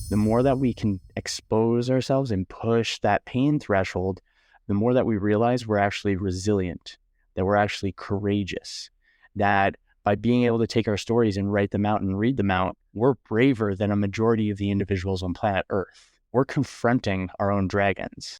The more that we can expose ourselves and push that pain threshold, the more that we realize we're actually resilient, that we're actually courageous, that by being able to take our stories and write them out and read them out, we're braver than a majority of the individuals on planet Earth. We're confronting our own dragons.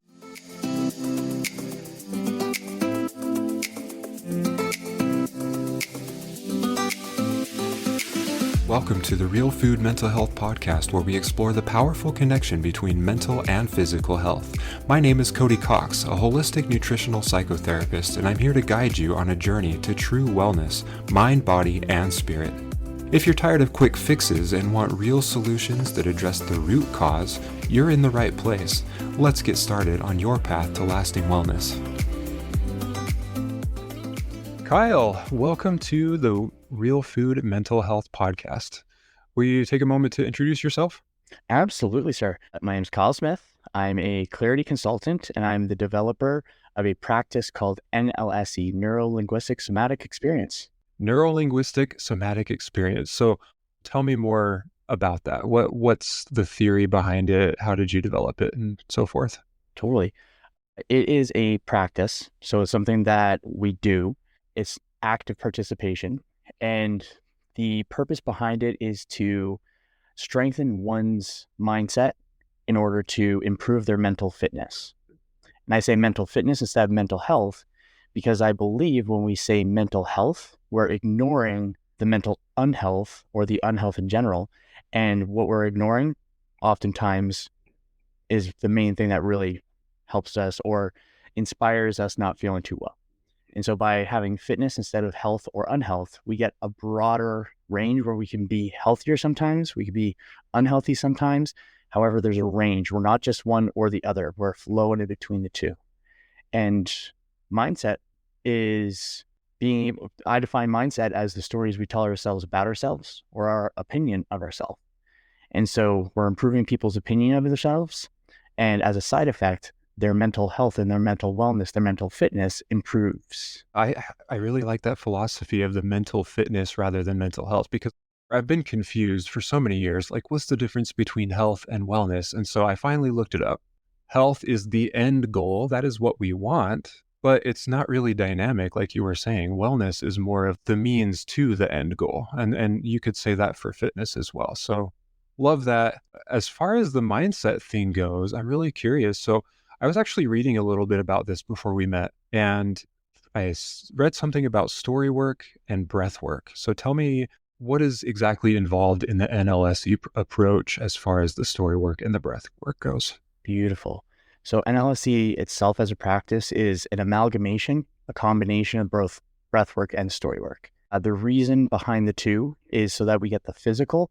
Welcome to the Real Food Mental Health Podcast, where we explore the powerful connection between mental and physical health. My name is Cody Cox, a holistic nutritional psychotherapist, and I'm here to guide you on a journey to true wellness, mind, body, and spirit. If you're tired of quick fixes and want real solutions that address the root cause, you're in the right place. Let's get started on your path to lasting wellness. Kyle, welcome to the Real Food Mental Health Podcast. Will you take a moment to introduce yourself? Absolutely, sir. My name is Kyle Smith. I'm a clarity consultant, and I'm the developer of a practice called NLSE, neurolinguistic somatic experience. Neurolinguistic somatic experience. So tell me more about that. What's the theory behind it? How did you develop it and so forth? Totally. It is a practice. So it's something that we do. It's active participation. And the purpose behind it is to strengthen one's mindset in order to improve their mental fitness. And I say mental fitness instead of mental health, because I believe when we say mental health, we're ignoring the mental unhealth or the unhealth in general. And what we're ignoring oftentimes is the main thing that really helps us or inspires us not feeling too well. And so by having fitness instead of health or unhealth, we get a broader range where we can be healthier sometimes, we can be unhealthy sometimes. However, there's a range. We're not just one or the other. We're flowing in between the two. And mindset is I define mindset as the stories we tell ourselves about ourselves or our opinion of ourselves. And so we're improving people's opinion of themselves. And as a side effect, their mental health and their mental wellness, their mental fitness improves. I really like that philosophy of the mental fitness rather than mental health, because I've been confused for so many years. Like, what's the difference between health and wellness? And so I finally looked it up. Health is the end goal. That is what we want, but it's not really dynamic. Like you were saying, wellness is more of the means to the end goal. And you could say that for fitness as well. So love that. As far as the mindset thing goes, I'm really curious. So I was actually reading a little bit about this before we met, and I read something about story work and breath work. So tell me, what is exactly involved in the NLSE approach as far as the story work and the breath work goes? Beautiful. So NLSE itself as a practice is an amalgamation, a combination of both breath work and story work. The reason behind the two is so that we get the physical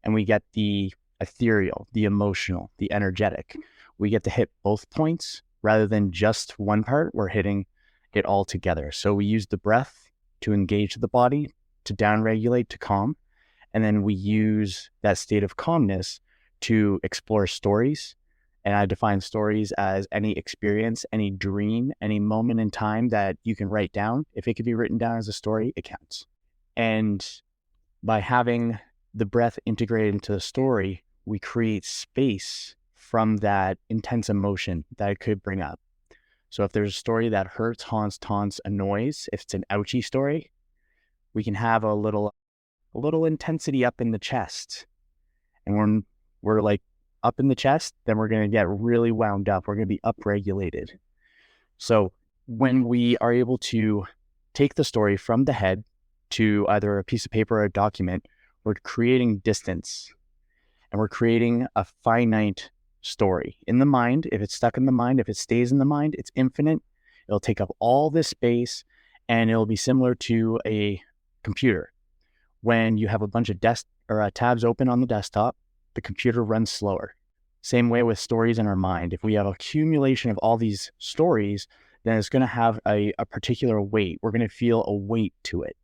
and we get the ethereal, the emotional, the energetic. We get to hit both points rather than just one part. We're hitting it all together. So we use the breath to engage the body, to downregulate, to calm. And then we use that state of calmness to explore stories. And I define stories as any experience, any dream, any moment in time that you can write down. If it could be written down as a story, it counts. And by having the breath integrated into the story, we create space from that intense emotion that it could bring up. So if there's a story that hurts, haunts, taunts, annoys, if it's an ouchy story, we can have a little intensity up in the chest. And when we're like up in the chest, then we're going to get really wound up. We're going to be upregulated. So when we are able to take the story from the head to either a piece of paper or a document, we're creating distance and we're creating a finite story in the mind. If it's stuck in the mind, if it stays in the mind, it's infinite. It'll take up all this space and it'll be similar to a computer. When you have a bunch of tabs open on the desktop, the computer runs slower. Same way with stories in our mind. If we have accumulation of all these stories, then it's going to have a particular weight. We're going to feel a weight to it.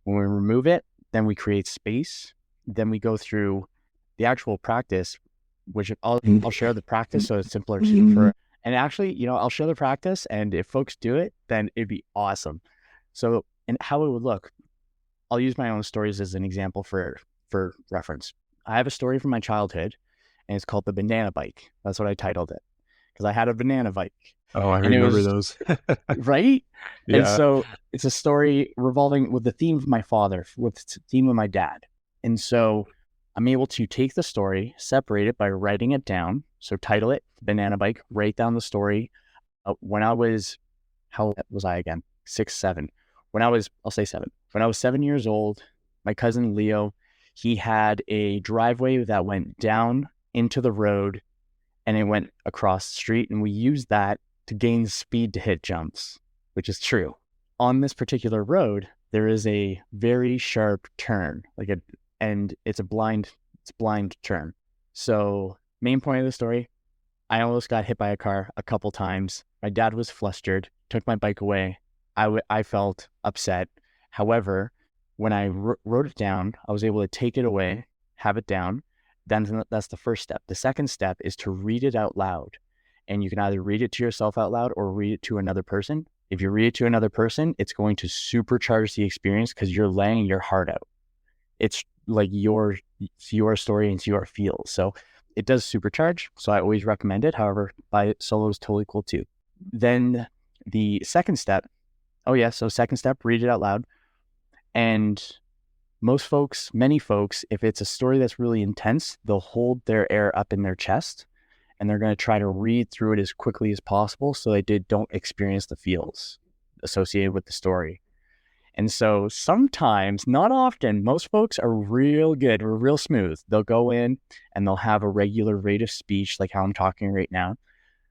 When we remove it, then we create space. Then we go through the actual practice, which I'll share the practice so it's simpler and actually, I'll show the practice, and if folks do it, then it'd be awesome. So, and how it would look, I'll use my own stories as an example for reference. I have a story from my childhood, and it's called the banana bike. That's what I titled it because I had a banana bike, Oh, I and it remember was those. right. And Yeah. so it's a story revolving with the theme of my father, with the theme of my dad. And so I'm able to take the story, separate it by writing it down. So title it Banana Bike, write down the story. When I was, how old was I again? 6, 7. I'll say 7. When I was 7 years old, my cousin Leo, he had a driveway that went down into the road and it went across the street. And we used that to gain speed to hit jumps, which is true. On this particular road, there is a very sharp turn, and it's blind turn. So main point of the story, I almost got hit by a car a couple times. My dad was flustered, took my bike away. I felt upset. However, when I wrote it down, I was able to take it away, have it down. Then that's the first step. The second step is to read it out loud. And you can either read it to yourself out loud or read it to another person. If you read it to another person, it's going to supercharge the experience because you're laying your heart out. It's like it's your story and it's your feel. So it does supercharge. So I always recommend it. However, by it solo is totally cool too. Then the second step, so second step, read it out loud. And many folks, if it's a story that's really intense, they'll hold their air up in their chest and they're going to try to read through it as quickly as possible so they don't experience the feels associated with the story. And so sometimes, not often, most folks are real good or real smooth. They'll go in and they'll have a regular rate of speech like how I'm talking right now.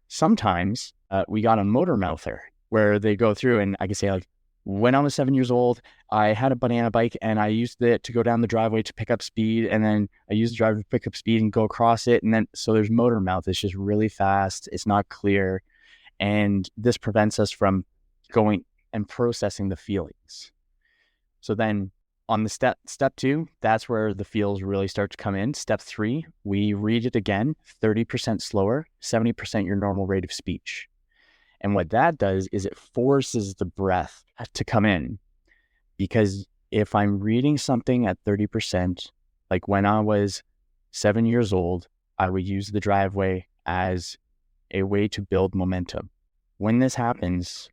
Sometimes we got a motor mouther where they go through and I can say like, when I was 7 years old, I had a banana bike and I used it to go down the driveway to pick up speed. And then I used the driver to pick up speed and go across it. And then, so there's motor mouth. It's just really fast. It's not clear. And this prevents us from going and processing the feelings. So then on the step 2, that's where the feels really start to come in. Step 3, we read it again, 30% slower, 70% your normal rate of speech. And what that does is it forces the breath to come in. Because if I'm reading something at 30%, like when I was 7 years old, I would use the driveway as a way to build momentum. When this happens,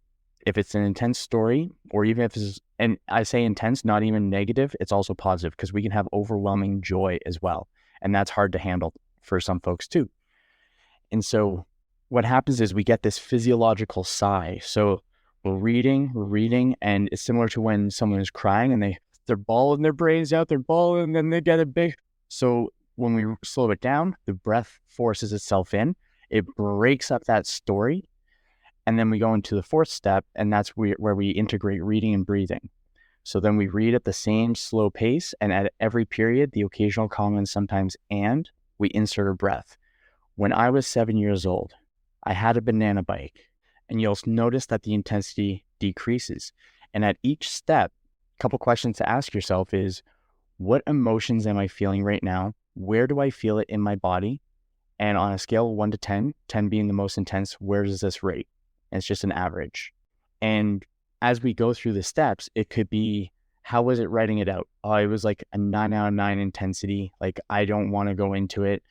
if it's an intense story, or even if it's, and I say intense, not even negative, it's also positive because we can have overwhelming joy as well. And that's hard to handle for some folks too. And so what happens is we get this physiological sigh. So we're reading, and it's similar to when someone is crying and they're bawling their brains out, they're bawling, and then they get a big. So when we slow it down, the breath forces itself in, it breaks up that story. And then we go into the fourth step, and that's where we integrate reading and breathing. So then we read at the same slow pace, and at every period, the occasional comma and sometimes and, we insert a breath. When I was 7 years old, I had a banana bike, and you'll notice that the intensity decreases. And at each step, a couple questions to ask yourself is, what emotions am I feeling right now? Where do I feel it in my body? And on a scale of 1 to 10, 10 being the most intense, where does this rate? And it's just an average. And as we go through the steps, it could be, how was it writing it out? Oh, it was like a 9 out of 9 intensity. Like, I don't want to go into it.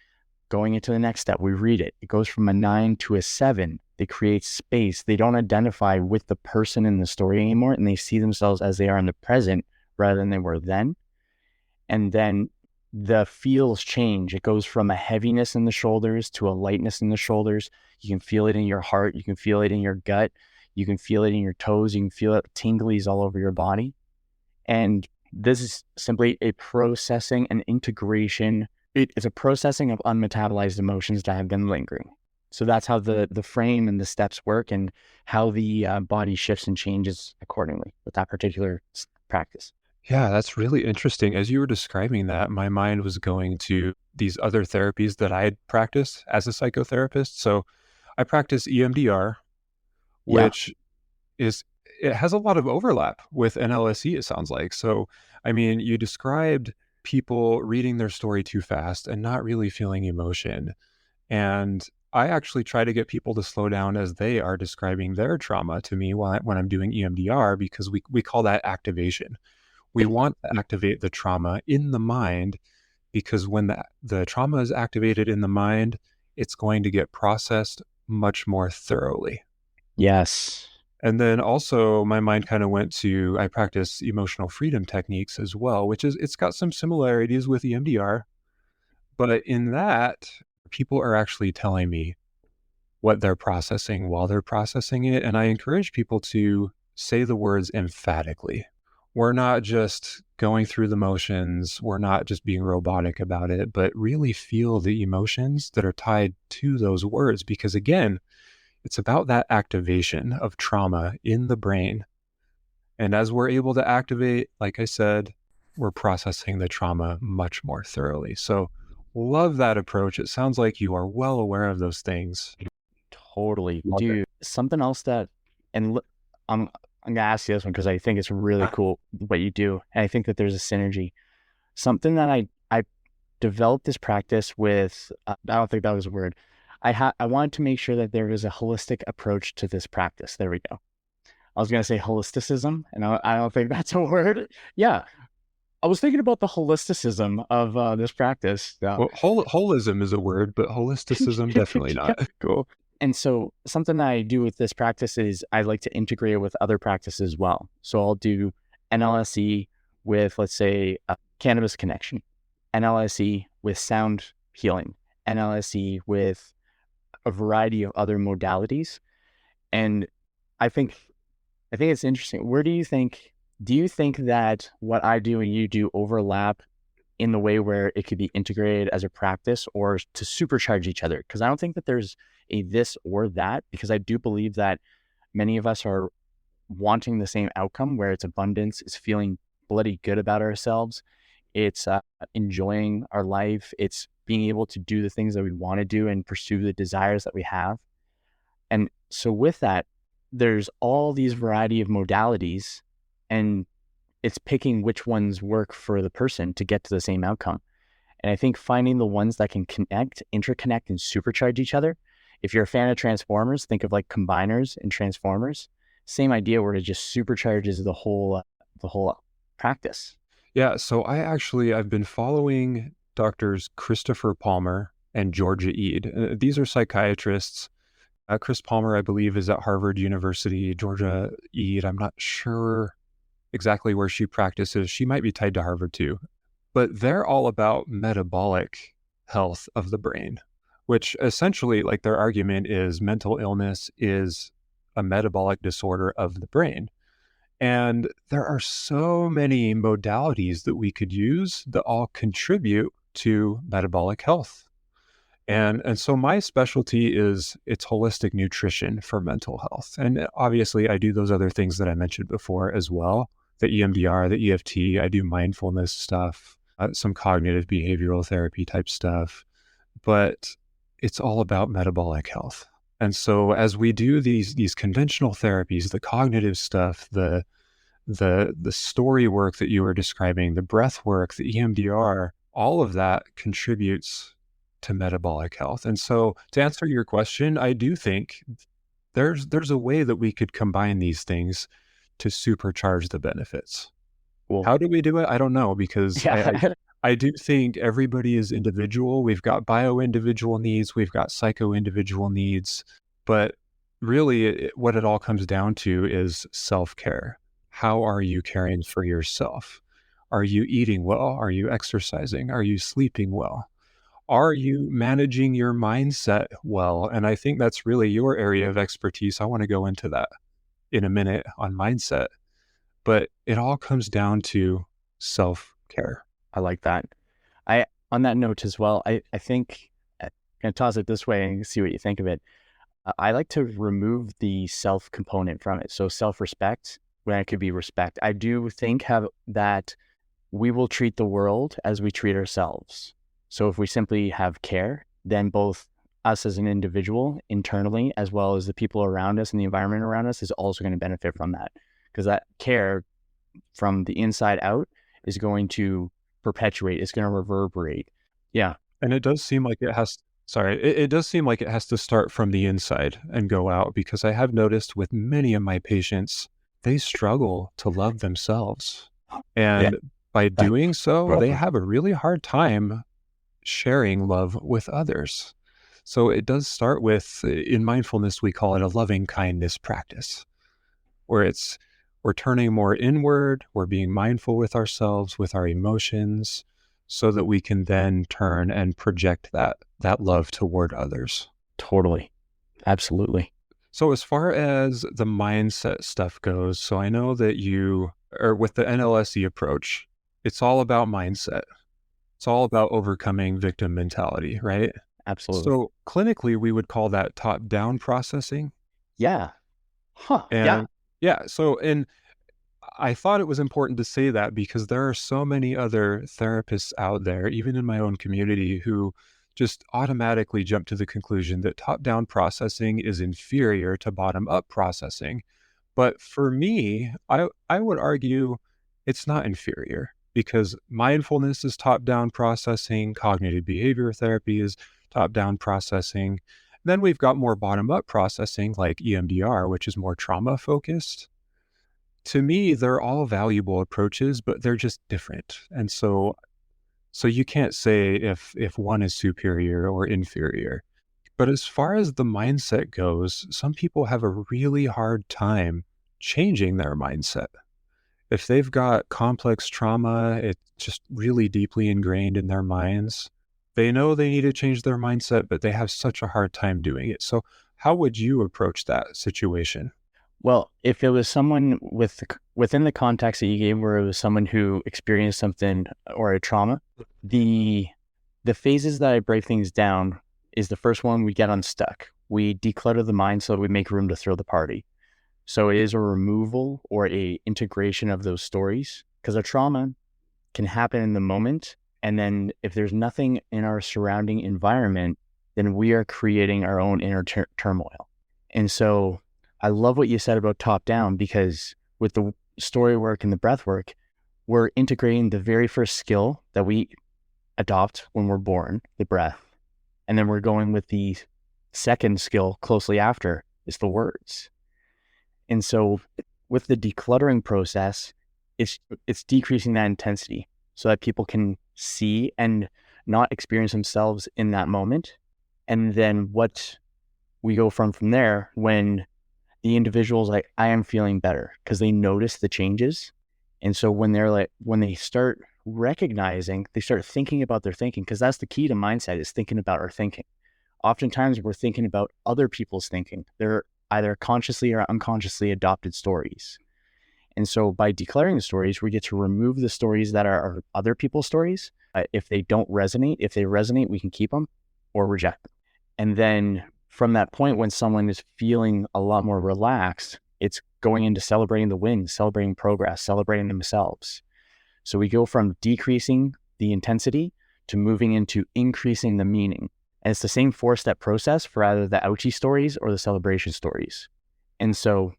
Going into the next step, we read it. It goes from a 9 to a 7. They create space. They don't identify with the person in the story anymore, and they see themselves as they are in the present rather than they were then. And then the feels change. It goes from a heaviness in the shoulders to a lightness in the shoulders. You can feel it in your heart. You can feel it in your gut. You can feel it in your toes. You can feel it tinglies all over your body. And this is simply a processing and integration. It's a processing of unmetabolized emotions that have been lingering. So that's how the frame and the steps work, and how the body shifts and changes accordingly with that particular practice. Yeah, that's really interesting. As you were describing that, my mind was going to these other therapies that I had practiced as a psychotherapist. So I practice EMDR, Yeah. which is, it has a lot of overlap with NLSE, it sounds like. So, I mean, you described people reading their story too fast and not really feeling emotion. And I actually try to get people to slow down as they are describing their trauma to me when I'm doing EMDR, because we call that activation. We want to activate the trauma in the mind because when the trauma is activated in the mind, it's going to get processed much more thoroughly. Yes. And then also my mind kind of went to, I practice emotional freedom techniques as well, which is, it's got some similarities with EMDR, but in that, people are actually telling me what they're processing while they're processing it. And I encourage people to say the words emphatically. We're not just going through the motions. We're not just being robotic about it, but really feel the emotions that are tied to those words. Because again, it's about that activation of trauma in the brain. And as we're able to activate, like I said, we're processing the trauma much more thoroughly. So, love that approach. It sounds like you are well aware of those things. Totally. Love it. Dude, something else that, and I'm gonna ask you this one because I think it's really cool what you do. And I think that there's a synergy. Something that I developed this practice with, I don't think that was a word. I wanted to make sure that there was a holistic approach to this practice. There we go. I was gonna say holisticism, and I don't think that's a word. Yeah. I was thinking about the holisticism of this practice. Yeah. Well, holism is a word, but holisticism definitely Yeah, not. cool. And so something that I do with this practice is I like to integrate it with other practices as well. So I'll do NLSE with, let's say, a cannabis connection, NLSE with sound healing, NLSE with a variety of other modalities. And I think it's interesting. Do you think that what I do and you do overlap in the way where it could be integrated as a practice or to supercharge each other? Because I don't think that there's a this or that, because I do believe that many of us are wanting the same outcome where it's abundance, it's feeling bloody good about ourselves, it's enjoying our life, it's being able to do the things that we want to do and pursue the desires that we have. And so with that, there's all these variety of modalities, and it's picking which ones work for the person to get to the same outcome. And I think finding the ones that can connect, interconnect, and supercharge each other. If you're a fan of Transformers, think of like combiners and Transformers. Same idea where it just supercharges the whole practice. Yeah, so I've been following doctors Christopher Palmer and Georgia Ede. These are psychiatrists. Chris Palmer, I believe, is at Harvard University. Georgia Ede, I'm not sure exactly where she practices. She might be tied to Harvard too. But they're all about metabolic health of the brain, which essentially, like, their argument is mental illness is a metabolic disorder of the brain. And there are so many modalities that we could use that all contribute to metabolic health. And so my specialty is it's holistic nutrition for mental health. And obviously I do those other things that I mentioned before as well, the EMDR, the EFT, I do mindfulness stuff, some cognitive behavioral therapy type stuff, but it's all about metabolic health. And so as we do these conventional therapies, the cognitive stuff, the story work that you were describing, the breath work, the EMDR, all of that contributes to metabolic health. And so to answer your question, I do think there's a way that we could combine these things to supercharge the benefits. Cool. How do we do it? I don't know, because Yeah. I do think everybody is individual. We've got bio-individual needs, we've got psycho-individual needs, but really what it all comes down to is self-care. How are you caring for yourself? Are you eating well? Are you exercising? Are you sleeping well? Are you managing your mindset well? And I think that's really your area of expertise. I want to go into that in a minute on mindset, but it all comes down to self-care. I like that. On that note as well, I think I'm going to toss it this way and see what you think of it. I like to remove the self component from it. So self-respect, when it could be respect. I do think that we will treat the world as we treat ourselves. So if we simply have care, then both us as an individual internally, as well as the people around us and the environment around us, is also going to benefit from that. Because that care from the inside out is going to perpetuate, it's going to reverberate. Yeah. And it does seem like it does seem like it has to start from the inside and go out, because I have noticed with many of my patients, they struggle to love themselves. Yeah. And By doing so, they have a really hard time sharing love with others. So it does start with, in mindfulness, we call it a loving kindness practice, where we're turning more inward, we're being mindful with ourselves, with our emotions, so that we can then turn and project that love toward others. Totally. Absolutely. So as far as the mindset stuff goes, so I know that with the NLSE approach, it's all about mindset. It's all about overcoming victim mentality, right? Absolutely. So clinically, we would call that top-down processing. Yeah. Huh. Yeah. And yeah, and I thought it was important to say that because there are so many other therapists out there, even in my own community, who just automatically jump to the conclusion that top-down processing is inferior to bottom-up processing. But for me, I would argue it's not inferior because mindfulness is top-down processing, cognitive behavior therapy is top-down processing. Then we've got more bottom-up processing like EMDR, which is more trauma-focused. To me, they're all valuable approaches, but they're just different. And so you can't say if one is superior or inferior. But as far as the mindset goes, some people have a really hard time changing their mindset. If they've got complex trauma, it's just really deeply ingrained in their minds. They know they need to change their mindset, but they have such a hard time doing it. So how would you approach that situation? Well, if it was someone within the context that you gave, where it was someone who experienced something or a trauma, the phases that I break things down is the first one: we get unstuck. We declutter the mind so we make room to throw the party. So it is a removal or a integration of those stories, because a trauma can happen in the moment. And then if there's nothing in our surrounding environment, then we are creating our own inner turmoil. And so I love what you said about top down, because with the story work and the breath work, we're integrating the very first skill that we adopt when we're born, the breath. And then we're going with the second skill closely after, is the words. And so with the decluttering process, it's decreasing that intensity so that people can see and not experience themselves in that moment. And then what we go from there, when the individual's like, I am feeling better, because they notice the changes. And so when they start recognizing, they start thinking about their thinking, because that's the key to mindset, is thinking about our thinking. Oftentimes we're thinking about other people's thinking. They're either consciously or unconsciously adopted stories. And so by declaring the stories, we get to remove the stories that are other people's stories. If they don't resonate, if they resonate, we can keep them or reject them. And then from that point, when someone is feeling a lot more relaxed, it's going into celebrating the wins, celebrating progress, celebrating themselves. So we go from decreasing the intensity to moving into increasing the meaning. And it's the same 4-step process for either the ouchie stories or the celebration stories. And so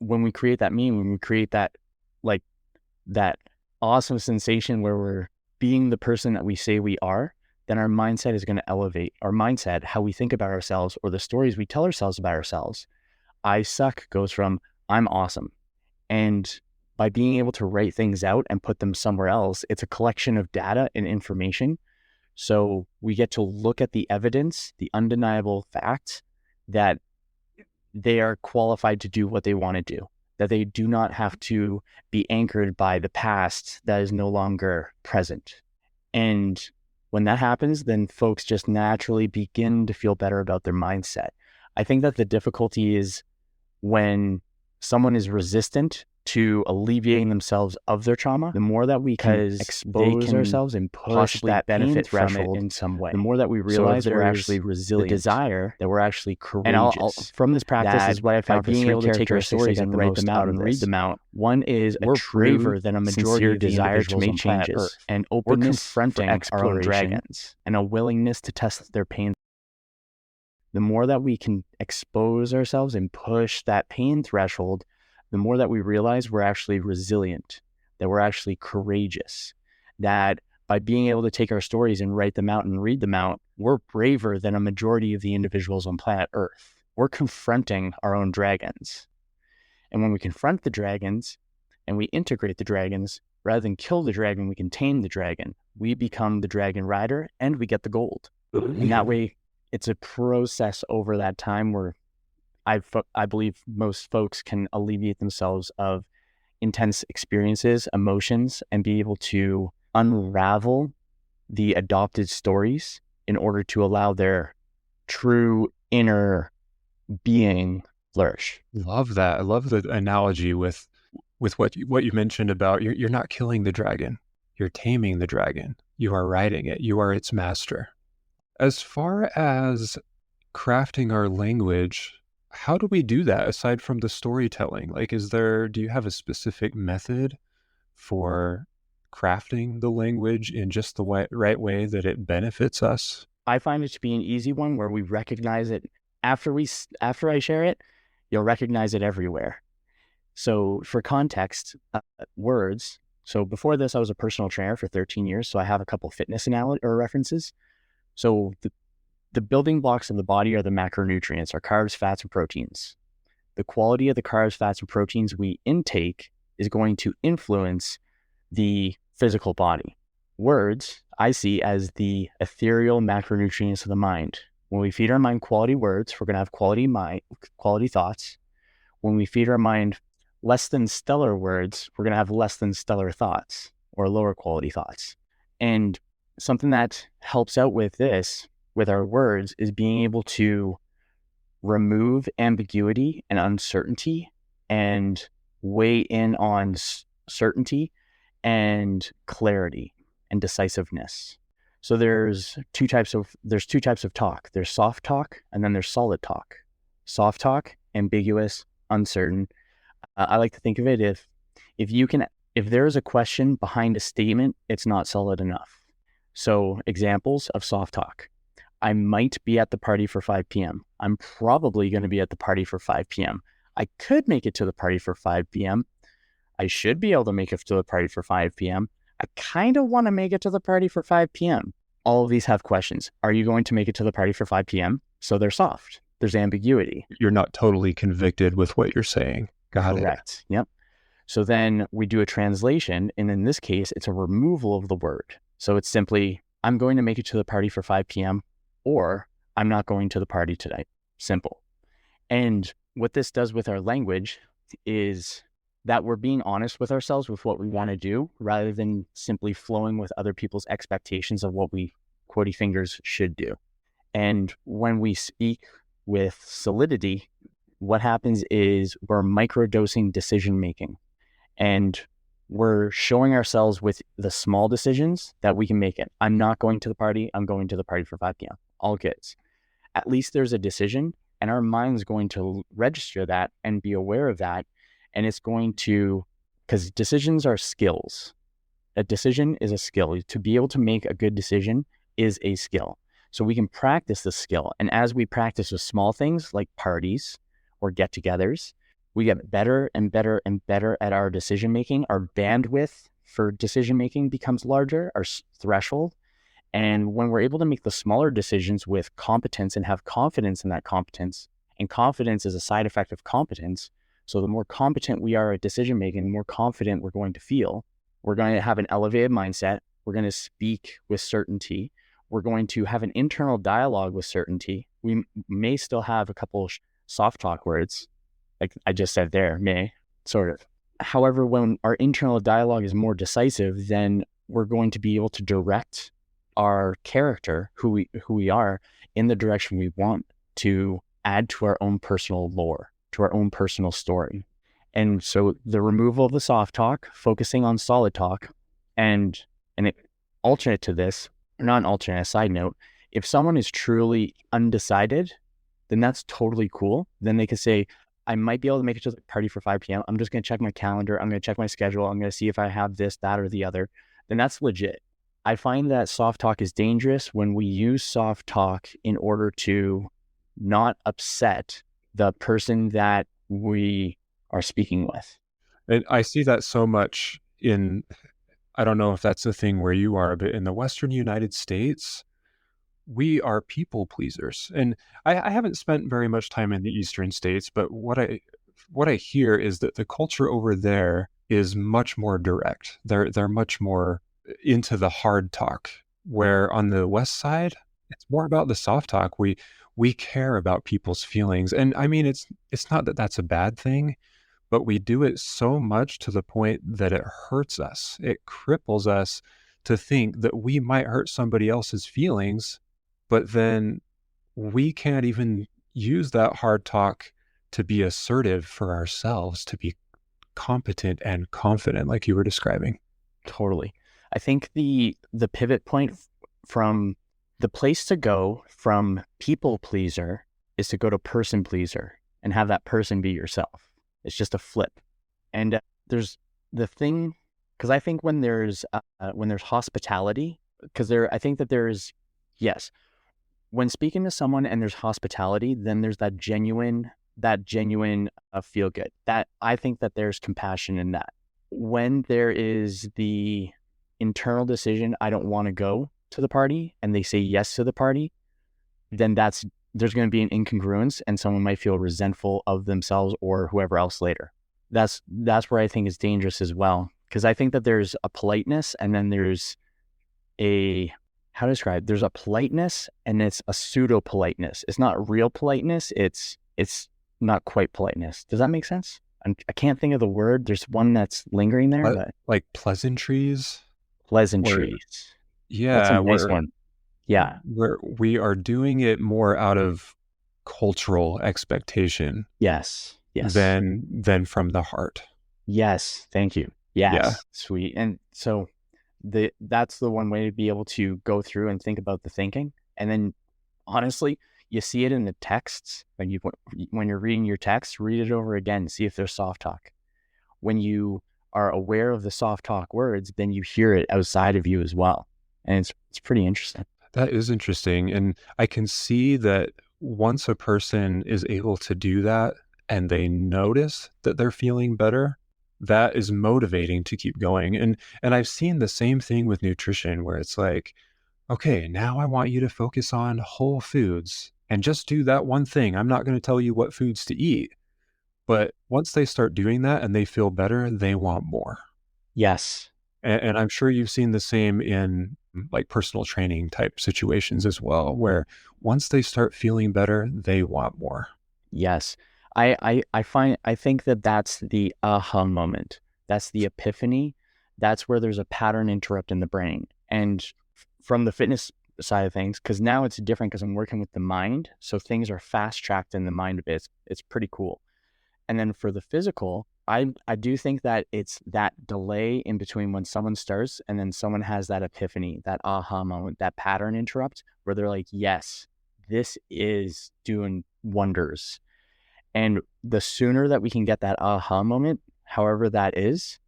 when we create that meaning, when we create that awesome sensation where we're being the person that we say we are, then our mindset is going to elevate. Our mindset, how we think about ourselves, or the stories we tell ourselves about ourselves. I suck goes from I'm awesome. And by being able to write things out and put them somewhere else, it's a collection of data and information. So we get to look at the evidence, the undeniable facts that they are qualified to do what they want to do, that they do not have to be anchored by the past that is no longer present. And when that happens, then folks just naturally begin to feel better about their mindset. I think that the difficulty is when someone is resistant to alleviating themselves of their trauma. The more that we can expose ourselves and push that benefit threshold in some way, the more that we realize that we're actually resilient, the desire that we're actually courageous. And I'll from this practice is what I found, being able to take our stories and write them out and read them out. One is we're braver than a majority of the desire to make changes, and openness confronting our own dragons, and a willingness to test their pain. The more that we can expose ourselves and push that pain threshold, the more that we realize we're actually resilient, that we're actually courageous, that by being able to take our stories and write them out and read them out, we're braver than a majority of the individuals on planet Earth. We're confronting our own dragons. And when we confront the dragons and we integrate the dragons, Rather than kill the dragon, we can tame the dragon. We become the dragon rider and we get the gold. And that way, it's a process over that time where I believe most folks can alleviate themselves of intense experiences, emotions, and be able to unravel the adopted stories in order to allow their true inner being flourish. Love that. I love the analogy with what you mentioned about you're not killing the dragon. You're taming the dragon. You are riding it. You are its master. As far as crafting our language, how do we do that aside from the storytelling? Like, do you have a specific method for crafting the language in just the right way that it benefits us? I find it to be an easy one where we recognize it after I share it, you'll recognize it everywhere. So for context, words. So before this, I was a personal trainer for 13 years. So I have a couple fitness references. So the building blocks of the body are the macronutrients, our carbs, fats, and proteins. The quality of the carbs, fats, and proteins we intake is going to influence the physical body. Words, I see as the ethereal macronutrients of the mind. When we feed our mind quality words, we're going to have quality thoughts. When we feed our mind less than stellar words, we're going to have less than stellar thoughts or lower quality thoughts. And something that helps out with this, with our words, is being able to remove ambiguity and uncertainty and weigh in on certainty and clarity and decisiveness. So there's two types of talk. There's soft talk and then there's solid talk. Soft talk, ambiguous, uncertain. I like to think of it if there is a question behind a statement, it's not solid enough. So examples of soft talk. I might be at the party for 5 p.m. I'm probably going to be at the party for 5 p.m. I could make it to the party for 5 p.m. I should be able to make it to the party for 5 p.m. I kind of want to make it to the party for 5 p.m. All of these have questions. Are you going to make it to the party for 5 p.m.? So they're soft. There's ambiguity. You're not totally convicted with what you're saying. Got Correct. Yep. So then we do a translation, and in this case, it's a removal of the word. So it's simply, I'm going to make it to the party for 5 p.m. or I'm not going to the party tonight. Simple. And what this does with our language is that we're being honest with ourselves with what we want to do rather than simply flowing with other people's expectations of what we, quotey fingers, should do. And when we speak with solidity, what happens is we're microdosing decision making. And we're showing ourselves with the small decisions that we can make it. I'm not going to the party. I'm going to the party for 5 p.m. All kids. At least there's a decision, and our mind's going to register that and be aware of that. And it's going to, because decisions are skills. A decision is a skill. To be able to make a good decision is a skill. So we can practice the skill. And as we practice with small things like parties or get-togethers, we get better and better and better at our decision making. Our bandwidth for decision making becomes larger, our threshold. And when we're able to make the smaller decisions with competence and have confidence in that competence, and confidence is a side effect of competence. So the more competent we are at decision making, the more confident we're going to feel. We're going to have an elevated mindset. We're going to speak with certainty. We're going to have an internal dialogue with certainty. We may still have a couple soft talk words, like I just said there, sort of. However, when our internal dialogue is more decisive, then we're going to be able to direct our character, who we are, in the direction we want to add to our own personal lore, to our own personal story. And so the removal of the soft talk, focusing on solid talk, and alternate to this, or not an alternate, a side note, if someone is truly undecided, then that's totally cool. Then they could say, I might be able to make it to the party for 5 p.m. I'm just going to check my calendar. I'm going to check my schedule. I'm going to see if I have this, that, or the other. Then that's legit. I find that soft talk is dangerous when we use soft talk in order to not upset the person that we are speaking with. And I see that so much I don't know if that's a thing where you are, but in the Western United States, we are people pleasers. And I haven't spent very much time in the Eastern states, but what I hear is that the culture over there is much more direct. They're much more into the hard talk. Where on the West side, it's more about the soft talk. We care about people's feelings, and I mean, it's not that that's a bad thing, but we do it so much to the point that it hurts us. It cripples us to think that we might hurt somebody else's feelings, but then we can't even use that hard talk to be assertive for ourselves, to be competent and confident, like you were describing. Totally. I think the pivot point from the place to go from people pleaser is to go to person pleaser and have that person be yourself. It's just a flip. And there's the thing, because I think when there's hospitality, I think that yes, when speaking to someone and there's hospitality, then there's that genuine feel good. That I think that there's compassion in that. When there is the internal decision, I don't want to go to the party, and they say yes to the party, then there's going to be an incongruence, and someone might feel resentful of themselves or whoever else later. That's where I think is dangerous as well, because I think that there's a politeness, and then there's a how to describe. There's a politeness, and it's a pseudo politeness. It's not real politeness. It's not quite politeness. Does that make sense? I can't think of the word. There's one that's lingering there, but Like pleasantries, or pleasantries. That's a yeah, nice one. Yeah. where we are doing it more out of cultural expectation Yes. Yes. than from the heart. Yes. Thank you. Yeah. Yes. Sweet. And so that's the one way to be able to go through and think about the thinking. And then honestly, you see it in the texts when you're reading your text, read it over again, see if there's soft talk. When you are aware of the soft talk words, then you hear it outside of you as well. And it's pretty interesting. That is interesting. And I can see that once a person is able to do that and they notice that they're feeling better, that is motivating to keep going. And I've seen the same thing with nutrition where it's like, okay, now I want you to focus on whole foods and just do that one thing. I'm not going to tell you what foods to eat. But once they start doing that and they feel better, they want more. Yes. And I'm sure you've seen the same in like personal training type situations as well, where once they start feeling better, they want more. Yes. I think that that's the aha moment. That's the epiphany. That's where there's a pattern interrupt in the brain. And from the fitness side of things, because now it's different because I'm working with the mind. So things are fast tracked in the mind a bit. It's pretty cool. And then for the physical, I do think that it's that delay in between when someone starts and then someone has that epiphany, that aha moment, that pattern interrupt where they're like, yes, this is doing wonders. And the sooner that we can get that aha moment, however that is,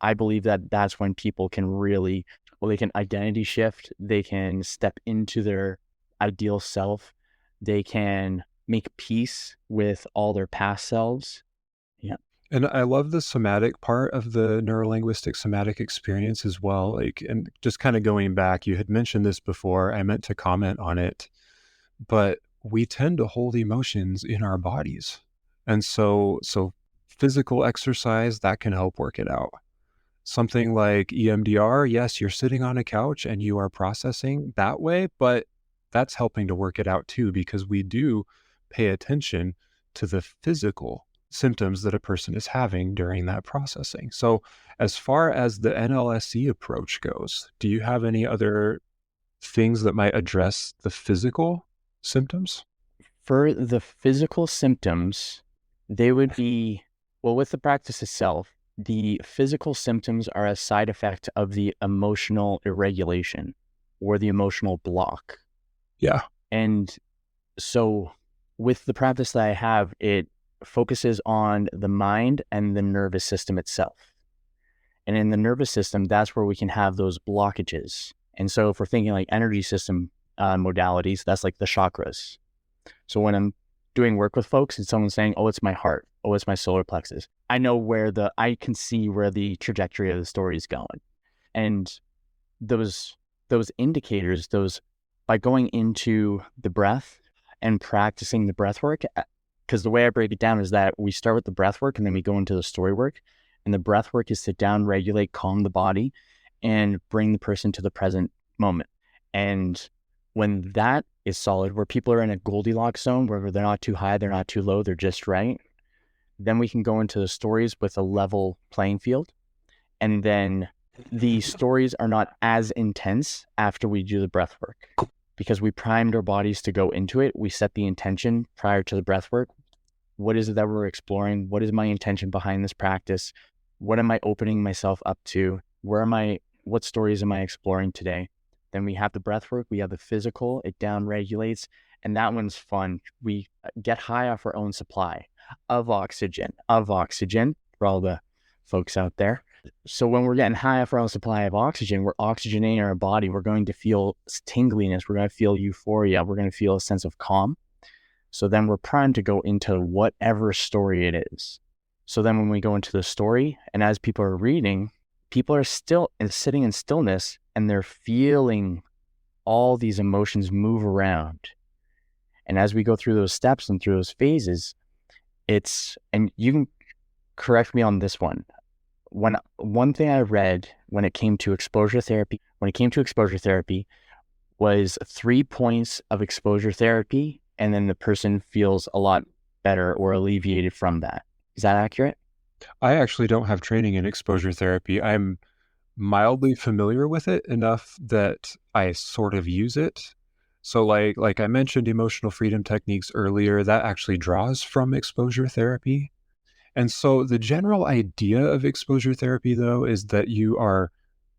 I believe that that's when people can really, well, they can identity shift, they can step into their ideal self, they can make peace with all their past selves. Yeah. And I love the somatic part of the neurolinguistic somatic experience as well. Like, and just kind of going back, you had mentioned this before. I meant to comment on it, but we tend to hold emotions in our bodies. And so physical exercise that can help work it out. Something like EMDR, yes, you're sitting on a couch and you are processing that way, but that's helping to work it out too, because we do pay attention to the physical symptoms that a person is having during that processing. So, as far as the NLSE approach goes, do you have any other things that might address the physical symptoms? For the physical symptoms, they would be, well, with the practice itself, the physical symptoms are a side effect of the emotional irregulation or the emotional block. Yeah. And so with the practice that I have, it focuses on the mind and the nervous system itself. And in the nervous system, that's where we can have those blockages. And so if we're thinking like energy system modalities, that's like the chakras. So when I'm doing work with folks and someone's saying, oh, it's my heart, oh, it's my solar plexus, I can see where the trajectory of the story is going. And those indicators, by going into the breath and practicing the breath work, because the way I break it down is that we start with the breath work and then we go into the story work. And the breath work is to down regulate, calm the body, and bring the person to the present moment. And when that is solid, where people are in a Goldilocks zone, where they're not too high, they're not too low, they're just right, then we can go into the stories with a level playing field. And then the stories are not as intense after we do the breath work because we primed our bodies to go into it. We set the intention prior to the breath work. What is it that we're exploring? What is my intention behind this practice? What am I opening myself up to? What stories am I exploring today? Then we have the breath work, we have the physical, it down regulates, and that one's fun. We get high off our own supply of oxygen for all the folks out there. So when we're getting high off our own supply of oxygen, we're oxygenating our body. We're going to feel tingliness. We're going to feel euphoria. We're going to feel a sense of calm. So then we're primed to go into whatever story it is. So then when we go into the story, and as people are reading, people are still sitting in stillness and they're feeling all these emotions move around. And as we go through those steps and through those phases, and you can correct me on this one. One thing I read when it came to exposure therapy, was 3 points of exposure therapy, and then the person feels a lot better or alleviated from that. Is that accurate? I actually don't have training in exposure therapy. I'm mildly familiar with it enough that I sort of use it. So like I mentioned emotional freedom techniques earlier, that actually draws from exposure therapy. And so the general idea of exposure therapy, though, is that you are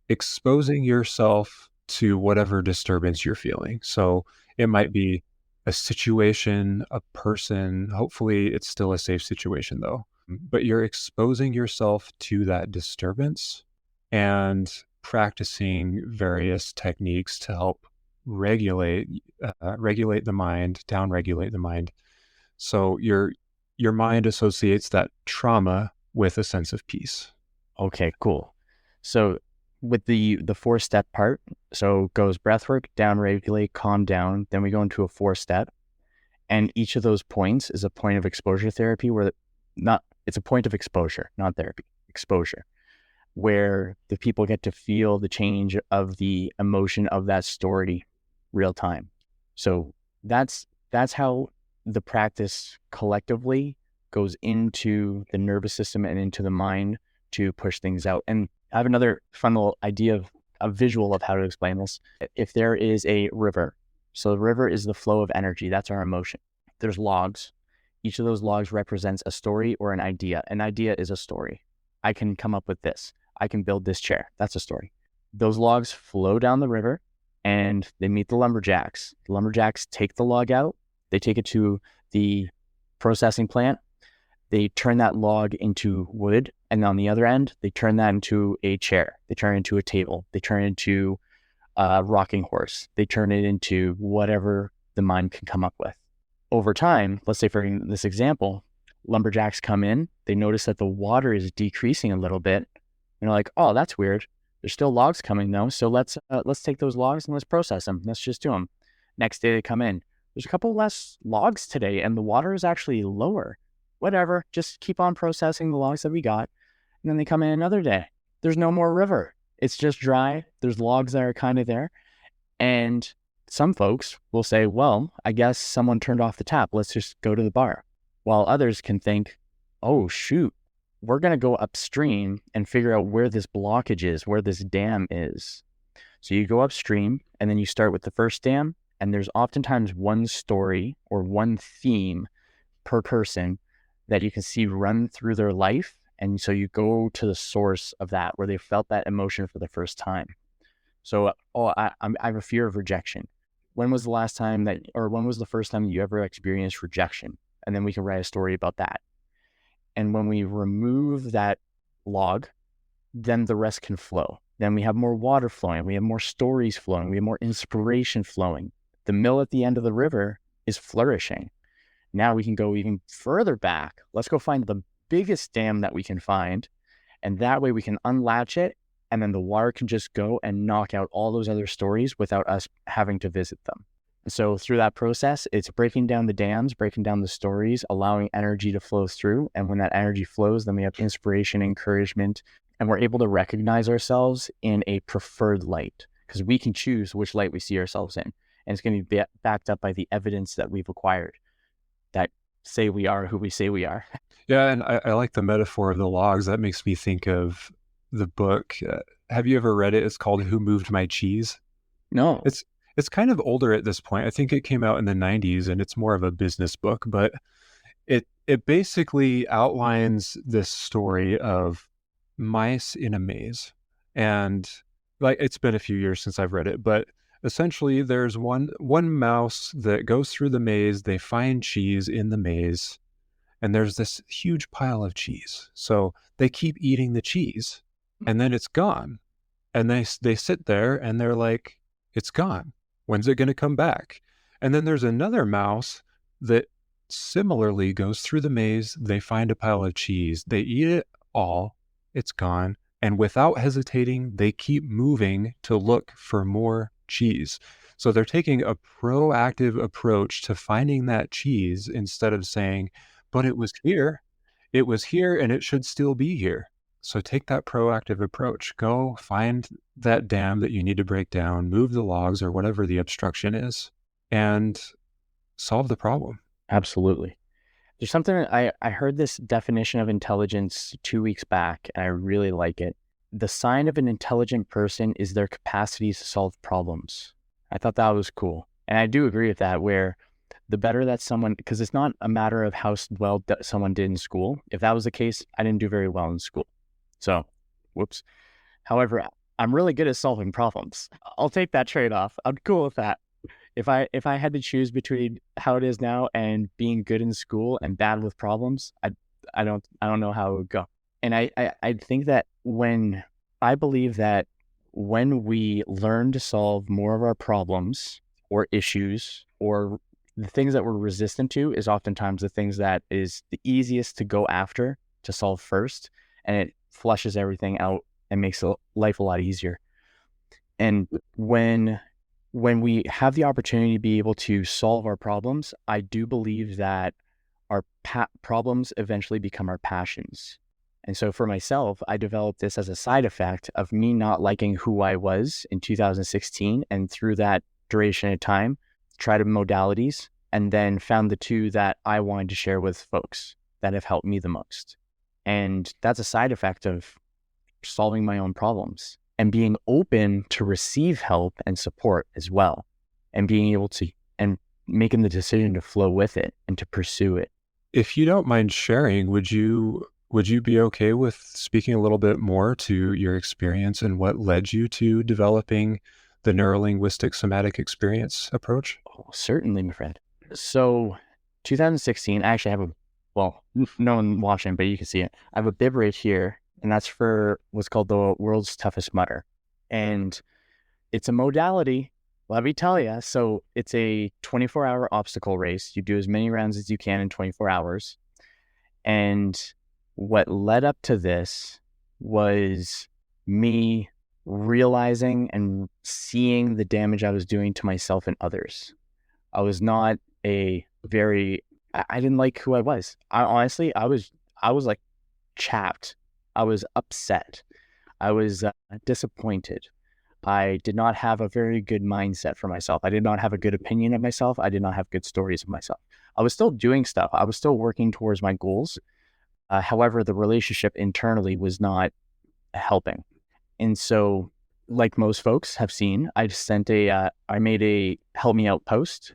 exposing yourself to whatever disturbance you're feeling. So it might be a situation, a person. Hopefully, it's still a safe situation, though. But you're exposing yourself to that disturbance and practicing various techniques to help regulate the mind, down regulate the mind. So your mind associates that trauma with a sense of peace. Okay, cool. So with the 4-step part, so goes breath work, down regulate, calm down. Then we go into a 4-step, and each of those points is a point of exposure therapy it's a point of exposure, not therapy, exposure, where the people get to feel the change of the emotion of that story real time. So that's how the practice collectively goes into the nervous system and into the mind to push things out. And I have another fun little idea of a visual of how to explain this. If there is a river, so the river is the flow of energy, that's our emotion. There's logs. Each of those logs represents a story or an idea. An idea is a story. I can come up with this. I can build this chair. That's a story. Those logs flow down the river and they meet the lumberjacks. The lumberjacks take the log out. They take it to the processing plant. They turn that log into wood. And on the other end, they turn that into a chair. They turn it into a table. They turn it into a rocking horse. They turn it into whatever the mind can come up with. Over time, let's say for this example, lumberjacks come in, they notice that the water is decreasing a little bit. And they're like, oh, that's weird. There's still logs coming though. So let's take those logs and let's process them. Let's just do them. Next day they come in. There's a couple less logs today and the water is actually lower. Whatever, just keep on processing the logs that we got. And then they come in another day. There's no more river. It's just dry. There's logs that are kind of there. And some folks will say, well, I guess someone turned off the tap. Let's just go to the bar. While others can think, oh, shoot, we're going to go upstream and figure out where this blockage is, where this dam is. So you go upstream and then you start with the first dam. And there's oftentimes one story or one theme per person that you can see run through their life. And so you go to the source of that, where they felt that emotion for the first time. So, I have a fear of rejection. When was the first time that you ever experienced rejection? And then we can write a story about that. And when we remove that log, then the rest can flow. Then we have more water flowing. We have more stories flowing. We have more inspiration flowing. The mill at the end of the river is flourishing. Now we can go even further back. Let's go find the biggest dam that we can find. And that way we can unlatch it. And then the water can just go and knock out all those other stories without us having to visit them. So through that process, it's breaking down the dams, breaking down the stories, allowing energy to flow through. And when that energy flows, then we have inspiration, encouragement, and we're able to recognize ourselves in a preferred light because we can choose which light we see ourselves in. And it's going to be backed up by the evidence that we've acquired that say we are who we say we are. Yeah, and I like the metaphor of the logs. That makes me think of the book. Have you ever read it? It's called Who Moved My Cheese? No. It's it's kind of older at this point. I think it came out in the 90s and it's more of a business book, but it basically outlines this story of mice in a maze. And like it's been a few years since I've read it, but essentially there's one mouse that goes through the maze, they find cheese in the maze, and there's this huge pile of cheese. So they keep eating the cheese and then it's gone. And they sit there and they're like, it's gone. When's it going to come back? And then there's another mouse that similarly goes through the maze. They find a pile of cheese. They eat it all. It's gone. And without hesitating, they keep moving to look for more cheese. So they're taking a proactive approach to finding that cheese instead of saying, but it was here. It was here and it should still be here. So take that proactive approach. Go find that dam that you need to break down, move the logs or whatever the obstruction is, and solve the problem. Absolutely. There's something I heard this definition of intelligence 2 weeks back, and I really like it. The sign of an intelligent person is their capacity to solve problems. I thought that was cool. And I do agree with that, where the better that someone, because it's not a matter of how well someone did in school. If that was the case, I didn't do very well in school. So, whoops. However, I'm really good at solving problems. I'll take that trade-off. I'm cool with that. If I had to choose between how it is now and being good in school and bad with problems, I don't know how it would go. And I think that I believe that when we learn to solve more of our problems or issues or the things that we're resistant to is oftentimes the things that is the easiest to go after to solve first, and it flushes everything out and makes life a lot easier. And when we have the opportunity to be able to solve our problems, I do believe that our problems eventually become our passions. And so for myself, I developed this as a side effect of me not liking who I was in 2016. And through that duration of time, tried modalities and then found the two that I wanted to share with folks that have helped me the most. And that's a side effect of solving my own problems and being open to receive help and support as well, and being able to, and making the decision to flow with it and to pursue it. If you don't mind sharing, would you be okay with speaking a little bit more to your experience and what led you to developing the neurolinguistic somatic experience approach? Oh, certainly, my friend. So 2016, I actually have well, no one watching, but you can see it. I have a bib right here, and that's for what's called the world's toughest mutter. And it's a modality, let me tell you. So it's a 24-hour obstacle race. You do as many rounds as you can in 24 hours. And what led up to this was me realizing and seeing the damage I was doing to myself and others. I was not I didn't like who I was. Honestly, I was like chapped. I was upset. I was disappointed. I did not have a very good mindset for myself. I did not have a good opinion of myself. I did not have good stories of myself. I was still doing stuff. I was still working towards my goals. However, the relationship internally was not helping. And so, like most folks have seen, I made a help me out post,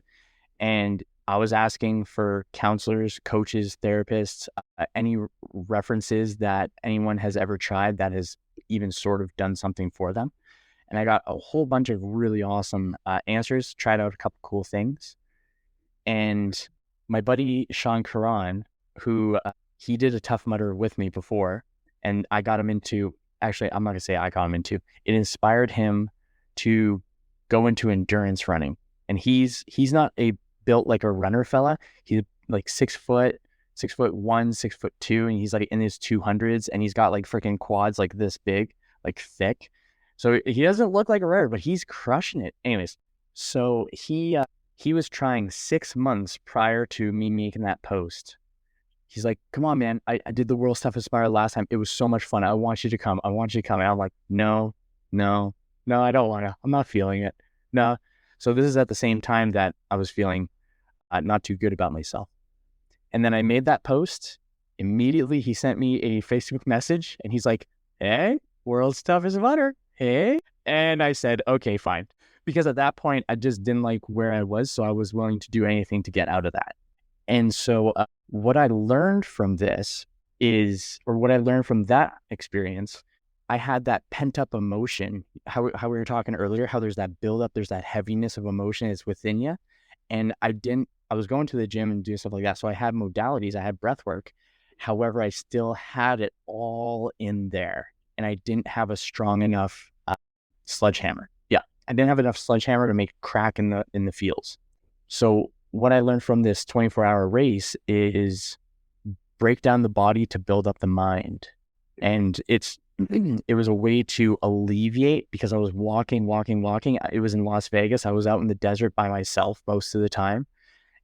and I was asking for counselors, coaches, therapists, any references that anyone has ever tried that has even sort of done something for them. And I got a whole bunch of really awesome answers, tried out a couple cool things. And my buddy, Sean Karan, who he did a Tough Mudder with me before, and I got him into, actually, I'm not gonna say I got him into, it inspired him to go into endurance running. And he's not built like a runner fella. He's like 6'1", 6'2", and he's like in his 200s, and he's got like freaking quads like this big, like thick. So he doesn't look like a runner, but he's crushing it. Anyways, so he He was trying 6 months prior to me making that post. He's like, come on, man. I did the World Stuff Inspired last time. It was so much fun. I want you to come. I want you to come. And I'm like, no, no, no, I don't want to. I'm not feeling it. No. So this is at the same time that I was feeling not too good about myself. And then I made that post. Immediately, he sent me a Facebook message and he's like, hey, World Stuff is butter. Hey. And I said, okay, fine. Because at that point, I just didn't like where I was. So I was willing to do anything to get out of that. And so what I learned from this is, or what I learned from that experience, I had that pent up emotion, how we were talking earlier, how there's that buildup, there's that heaviness of emotion is within you. And I was going to the gym and doing stuff like that. So I had modalities, I had breath work. However, I still had it all in there and I didn't have a strong enough sledgehammer. Yeah. I didn't have enough sledgehammer to make a crack in the fields. So what I learned from this 24-hour race is break down the body to build up the mind. And it was a way to alleviate, because I was walking. It was in Las Vegas. I was out in the desert by myself most of the time.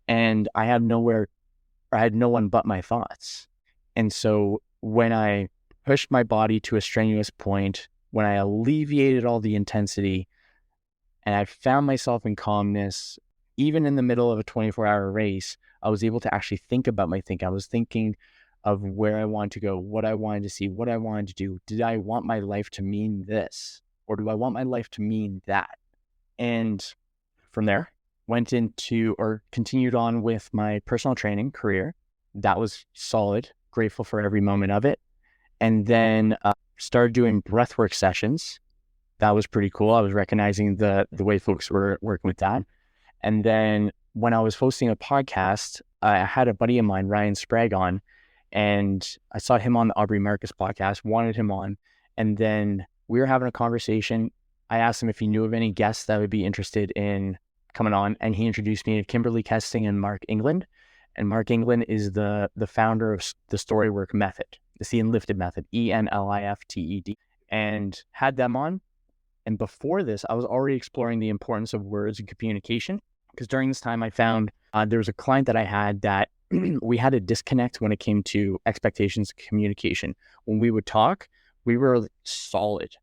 And I had no one but my thoughts. And so when I pushed my body to a strenuous point, when I alleviated all the intensity and I found myself in calmness, even in the middle of a 24-hour race, I was able to actually think about my thinking. I was thinking of where I wanted to go, what I wanted to see, what I wanted to do. Did I want my life to mean this? Or do I want my life to mean that? And from there, went into or continued on with my personal training career. That was solid, grateful for every moment of it. And then started doing breathwork sessions. That was pretty cool. I was recognizing the way folks were working with that. And then when I was hosting a podcast, I had a buddy of mine, Ryan Sprague, on, and I saw him on the Aubrey Marcus podcast, wanted him on. And then we were having a conversation. I asked him if he knew of any guests that would be interested in coming on. And he introduced me to Kimberly Kesting and Mark England. And Mark England is the founder of the Storywork method, the See and Lifted method, ENLIFTED, and had them on. And before this, I was already exploring the importance of words and communication, because during this time I found there was a client that I had that we had a disconnect when it came to expectations of communication. When we would talk, we were solid,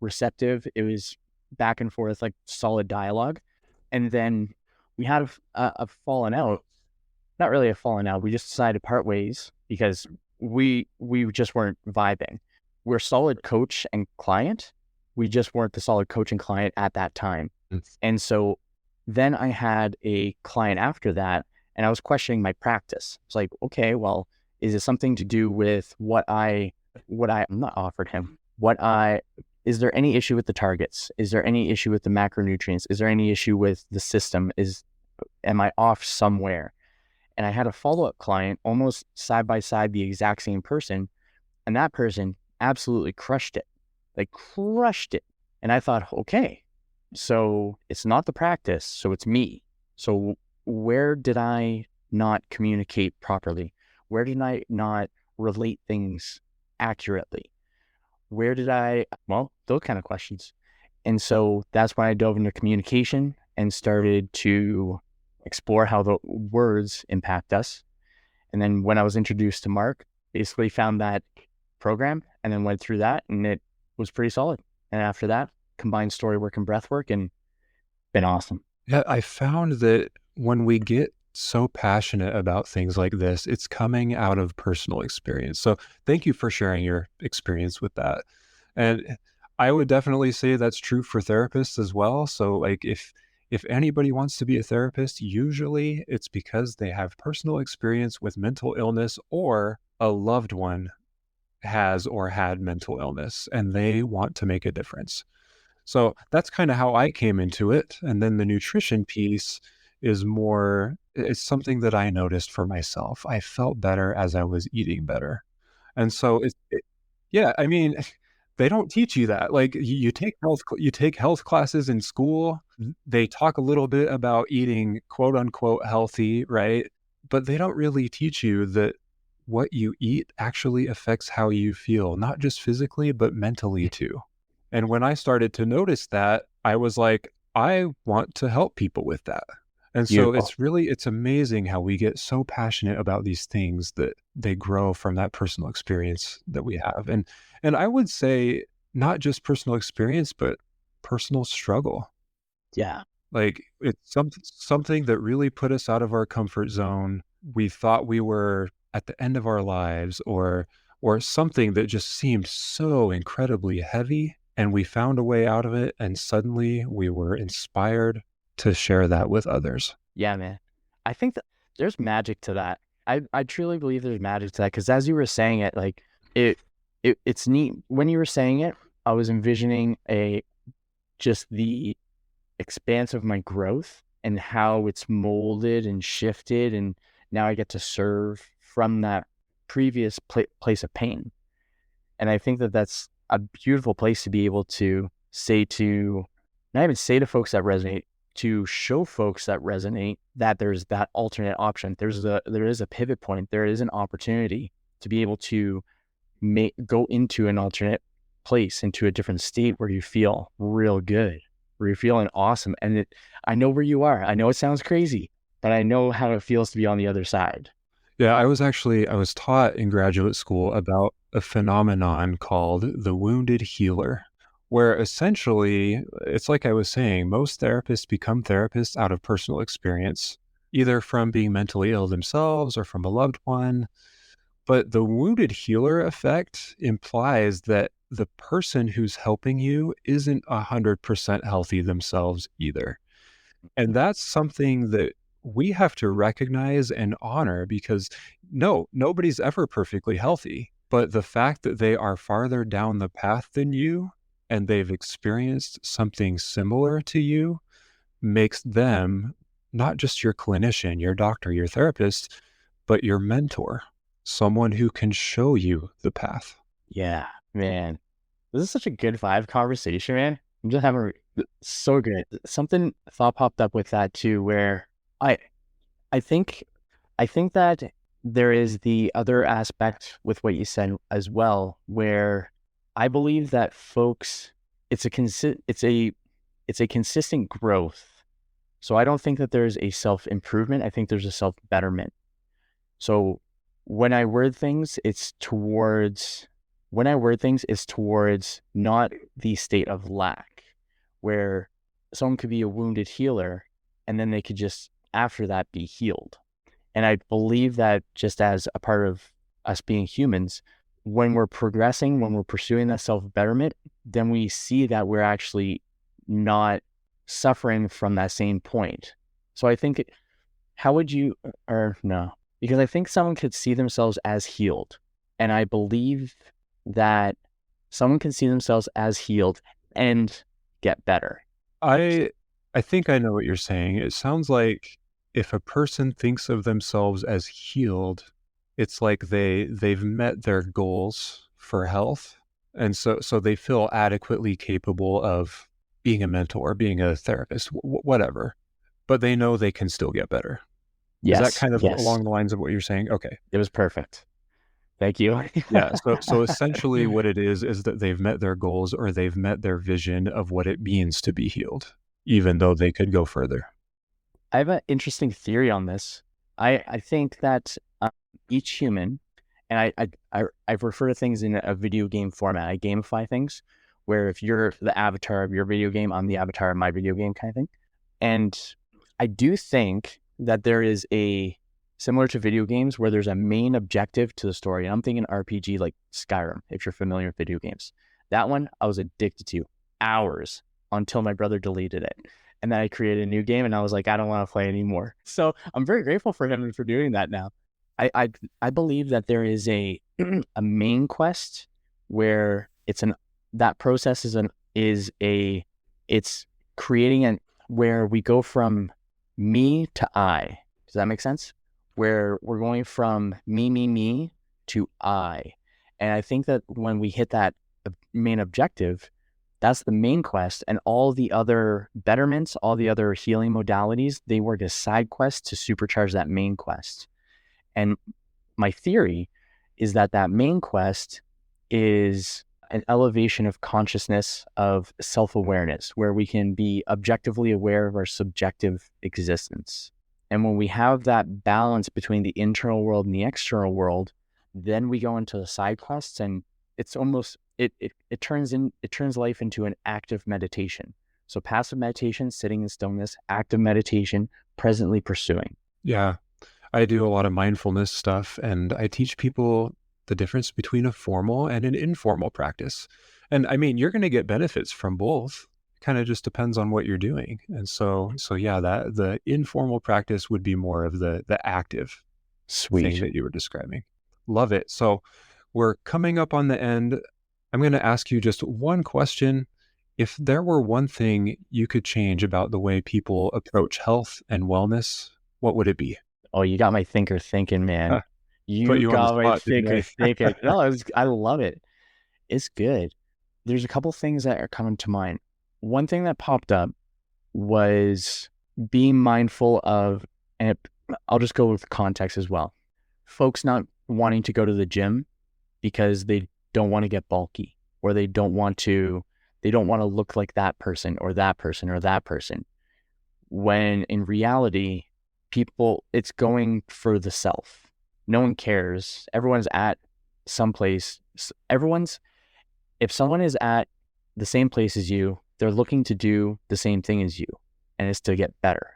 receptive. It was back and forth, like solid dialogue. And then we had a falling out, not really a falling out. We just decided to part ways because we just weren't vibing. We're solid coach and client. We just weren't the solid coach and client at that time. And so then I had a client after that, and I was questioning my practice. It's like, okay, well, is it something to do with what I not offered him? Is there any issue with the targets? Is there any issue with the macronutrients? Is there any issue with the system? Am I off somewhere? And I had a follow-up client, almost side by side, the exact same person. And that person absolutely crushed it. And I thought, okay, so it's not the practice, so it's me. So where did I not communicate properly? Where did I not relate things accurately? Those kind of questions. And so that's when I dove into communication and started to explore how the words impact us. And then when I was introduced to Mark, basically found that program and then went through that, and it was pretty solid. And after that, combined story work and breath work, and been awesome. Yeah, I found that when we get so passionate about things like this, it's coming out of personal experience. So thank you for sharing your experience with that. And I would definitely say that's true for therapists as well. So like if anybody wants to be a therapist, usually it's because they have personal experience with mental illness, or a loved one has or had mental illness and they want to make a difference. So that's kind of how I came into it. And then the nutrition piece is it's something that I noticed for myself. I felt better as I was eating better. And so yeah, I mean, they don't teach you that. Like you take health classes in school. They talk a little bit about eating quote unquote healthy, right? But they don't really teach you that what you eat actually affects how you feel, not just physically, but mentally too. And when I started to notice that, I was like, I want to help people with that. And so Beautiful. it's amazing how we get so passionate about these things that they grow from that personal experience that we have. And I would say not just personal experience, but personal struggle. Yeah. Like it's something that really put us out of our comfort zone. We thought we were at the end of our lives, or something that just seemed so incredibly heavy, and we found a way out of it, and suddenly we were inspired to share that with others. Yeah, man. I think that there's magic to that. I truly believe there's magic to that because as you were saying it, like it, it's neat. When you were saying it, I was envisioning just the expanse of my growth and how it's molded and shifted, and now I get to serve from that previous place of pain. And I think that that's a beautiful place to be able to say to, not even say to folks that resonate, to show folks that resonate that there's that alternate option. There is a pivot point. There is an opportunity to be able to go into an alternate place, into a different state where you feel real good, where you're feeling awesome. And I know where you are. I know it sounds crazy, but I know how it feels to be on the other side. Yeah, I was taught in graduate school about a phenomenon called the wounded healer, where essentially it's like I was saying, most therapists become therapists out of personal experience, either from being mentally ill themselves or from a loved one. But the wounded healer effect implies that the person who's helping you isn't 100% healthy themselves either. And that's something that we have to recognize and honor because no, nobody's ever perfectly healthy. But the fact that they are farther down the path than you and they've experienced something similar to you makes them not just your clinician, your doctor, your therapist, but your mentor, someone who can show you the path. Yeah, man. This is such a good vibe conversation, man. I'm just having so good. Something thought popped up with that too, where I I think I think that there is the other aspect with what you said as well, where I believe that folks, it's a consistent growth. So I don't think that there's a self improvement. I think there's a self betterment. So when I word things, it's towards not the state of lack, where someone could be a wounded healer and then they could just after that be healed. And I believe that just as a part of us being humans, when we're progressing, when we're pursuing that self betterment, then we see that we're actually not suffering from that same point. So I think how would you, or no, because I think someone could see themselves as healed. And I believe that someone can see themselves as healed and get better. I I think I know what you're saying. It sounds like if a person thinks of themselves as healed, it's like they've met their goals for health. And so they feel adequately capable of being a mentor, being a therapist, whatever. But they know they can still get better. Is that Yes, kind of yes. along the lines of what you're saying? Okay. It was perfect. Thank you. Yeah. So essentially what it is that they've met their goals or they've met their vision of what it means to be healed, even though they could go further. I have an interesting theory on this. I think that each human, and I've referred to things in a video game format. I gamify things, where if you're the avatar of your video game, I'm the avatar of my video game kind of thing. And I do think that there is similar to video games where there's a main objective to the story. And I'm thinking RPG like Skyrim, if you're familiar with video games. That one I was addicted to hours until my brother deleted it. And then I created a new game and I was like, I don't want to play anymore. So I'm very grateful for him for doing that now. I believe that there is a a main quest where that process it's creating where we go from me to I. Does that make sense? Where we're going from me to I. And I think that when we hit that main objective, that's the main quest. And all the other betterments, all the other healing modalities, they work as side quests to supercharge that main quest. And my theory is that main quest is an elevation of consciousness, of self-awareness, where we can be objectively aware of our subjective existence. And when we have that balance between the internal world and the external world, then we go into the side quests, and it's almost it turns life into an active meditation. So passive meditation, sitting in stillness; active meditation, presently pursuing. Yeah, I do a lot of mindfulness stuff, and I teach people the difference between a formal and an informal practice. And I mean, you're going to get benefits from both. Kind of just depends on what you're doing. And so yeah, that the informal practice would be more of the active thing Sweet. that you were describing. Love it. So we're coming up on the end. I'm going to ask you just one question. If there were one thing you could change about the way people approach health and wellness, what would it be? Oh, you got my thinker thinking, man. Huh, put You you on the got my spot, didn't thinker I? thinking. No, I love it. It's good. There's a couple things that are coming to mind. One thing that popped up was being mindful of, and I'll just go with context as well. Folks not wanting to go to the gym because they don't want to get bulky, or they don't want to look like that person or that person or that person. When in reality, it's going for the self. No one cares. Everyone's at some place. If someone is at the same place as you, they're looking to do the same thing as you, and it's to get better.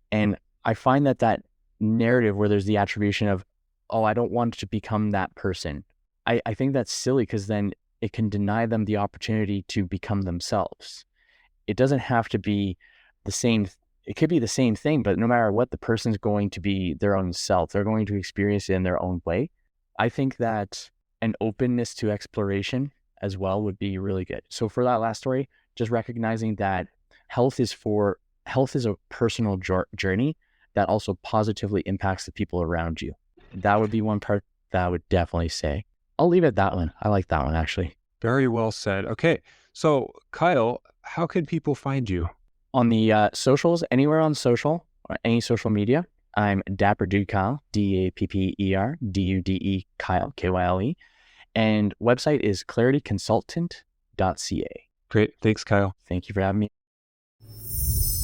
And I find that narrative where there's the attribution of, oh, I don't want to become that person. I think that's silly, because then it can deny them the opportunity to become themselves. It doesn't have to be the same. It could be the same thing, but no matter what, the person's going to be their own self. They're going to experience it in their own way. I think that an openness to exploration as well would be really good. So for that last story, just recognizing that health is a personal journey that also positively impacts the people around you. That would be one part that I would definitely say. I'll leave it at that one. I like that one, actually. Very well said. Okay. So Kyle, how can people find you? On the socials, anywhere on social or any social media, I'm Dapper Dude Kyle, DAPPER, Kyle, KYLE. And website is clarityconsultant.ca. Great. Thanks, Kyle. Thank you for having me.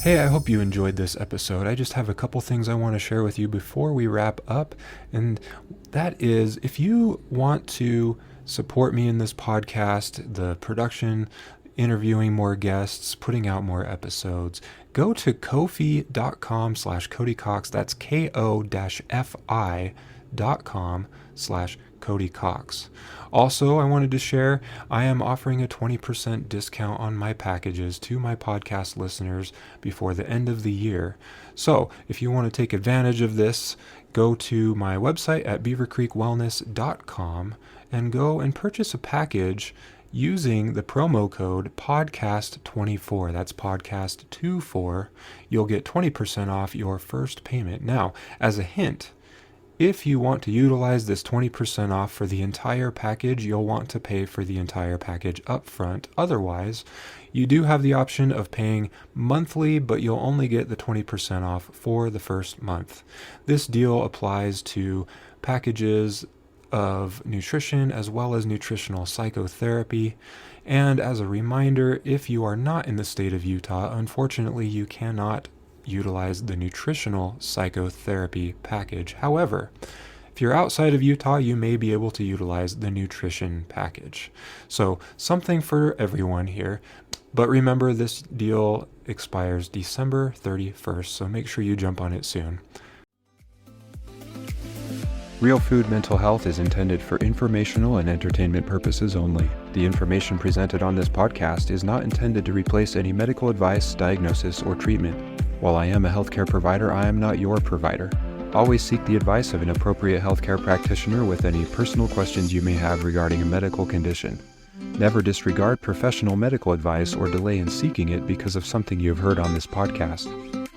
Hey, I hope you enjoyed this episode. I just have a couple things I want to share with you before we wrap up. And that is, if you want to support me in this podcast, the production, interviewing more guests, putting out more episodes, go to ko-fi.com/CodyCox. That's ko-fi.com/CodyCox. Also, I wanted to share, I am offering a 20% discount on my packages to my podcast listeners before the end of the year. So if you want to take advantage of this, go to my website at beavercreekwellness.com and go and purchase a package using the promo code podcast24. That's podcast24. You'll get 20% off your first payment. Now, as a hint, if you want to utilize this 20% off for the entire package, you'll want to pay for the entire package up front. Otherwise, you do have the option of paying monthly, but you'll only get the 20% off for the first month. This deal applies to packages of nutrition as well as nutritional psychotherapy. And as a reminder, if you are not in the state of Utah, unfortunately, you cannot utilize the nutritional psychotherapy package. However, if you're outside of Utah, you may be able to utilize the nutrition package. So something for everyone here. But remember, this deal expires December 31st, so make sure you jump on it soon. Real Food Mental Health is intended for informational and entertainment purposes only. The information presented on this podcast is not intended to replace any medical advice, diagnosis, or treatment. While I am a healthcare provider, I am not your provider. Always seek the advice of an appropriate healthcare practitioner with any personal questions you may have regarding a medical condition. Never disregard professional medical advice or delay in seeking it because of something you have heard on this podcast.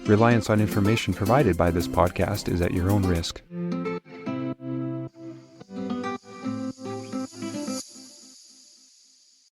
Reliance on information provided by this podcast is at your own risk.